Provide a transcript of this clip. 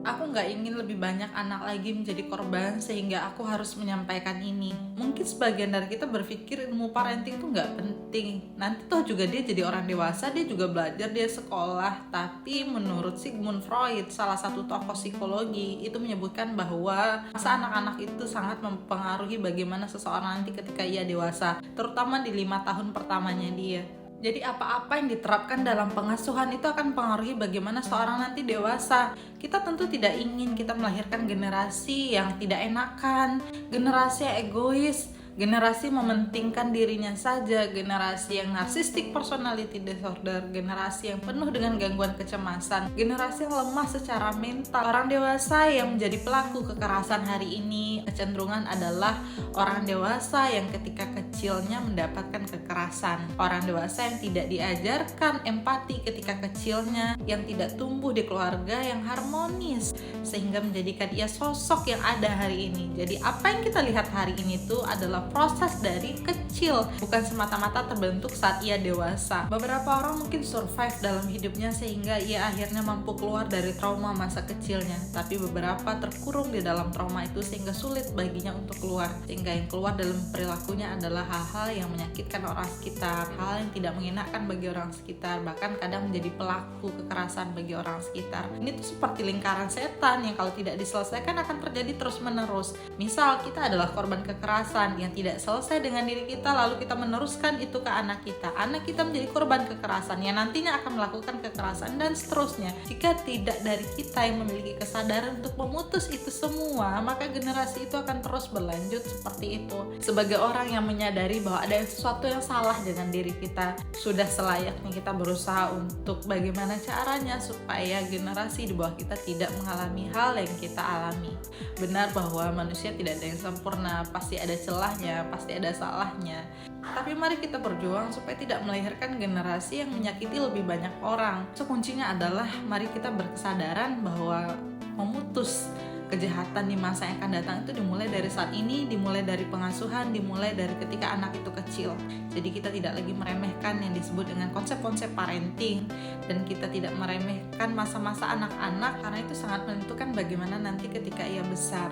Aku nggak ingin lebih banyak anak lagi menjadi korban sehingga aku harus menyampaikan ini. Mungkin sebagian dari kita berpikir ilmu parenting tuh nggak penting. Nanti toh juga dia jadi orang dewasa, dia juga belajar, dia sekolah. Tapi menurut Sigmund Freud, salah satu tokoh psikologi, itu menyebutkan bahwa masa anak-anak itu sangat mempengaruhi bagaimana seseorang nanti ketika ia dewasa, terutama di 5 tahun pertamanya dia. Jadi apa-apa yang diterapkan dalam pengasuhan itu akan mempengaruhi bagaimana seorang nanti dewasa. Kita tentu tidak ingin kita melahirkan generasi yang tidak enakan, generasi yang egois, generasi mementingkan dirinya saja, generasi yang narcissistic personality disorder, generasi yang penuh dengan gangguan kecemasan, generasi yang lemah secara mental. Orang dewasa yang menjadi pelaku kekerasan hari ini kecenderungan adalah orang dewasa yang ketika kecilnya mendapatkan kekerasan, orang dewasa yang tidak diajarkan empati ketika kecilnya, yang tidak tumbuh di keluarga yang harmonis sehingga menjadikan ia sosok yang ada hari ini. Jadi apa yang kita lihat hari ini tuh adalah proses dari kecil, bukan semata-mata terbentuk saat ia dewasa. Beberapa orang mungkin survive dalam hidupnya sehingga ia akhirnya mampu keluar dari trauma masa kecilnya, tapi beberapa terkurung di dalam trauma itu sehingga sulit baginya untuk keluar, sehingga yang keluar dalam perilakunya adalah hal-hal yang menyakitkan orang sekitar, hal yang tidak mengenakan bagi orang sekitar, bahkan kadang menjadi pelaku kekerasan bagi orang sekitar. Ini tuh seperti lingkaran setan yang kalau tidak diselesaikan akan terjadi terus-menerus. Misal kita adalah korban kekerasan yang tidak selesai dengan diri kita, lalu kita meneruskan itu ke anak kita menjadi korban kekerasan yang nantinya akan melakukan kekerasan dan seterusnya. Jika tidak dari kita yang memiliki kesadaran untuk memutus itu semua, maka generasi itu akan terus berlanjut seperti itu. Sebagai orang yang menyadari bahwa ada sesuatu yang salah dengan diri kita, sudah selayaknya kita berusaha untuk bagaimana caranya supaya generasi di bawah kita tidak mengalami hal yang kita alami. Benar bahwa manusia tidak ada yang sempurna, pasti ada celahnya, pasti ada salahnya. Tapi mari kita berjuang supaya tidak melahirkan generasi yang menyakiti lebih banyak orang. So, kuncinya adalah mari kita berkesadaran bahwa memutus kejahatan di masa yang akan datang itu dimulai dari saat ini, dimulai dari pengasuhan, dimulai dari ketika anak itu kecil. Jadi kita tidak lagi meremehkan yang disebut dengan konsep-konsep parenting, dan kita tidak meremehkan masa-masa anak-anak karena itu sangat menentukan bagaimana nanti ketika ia besar.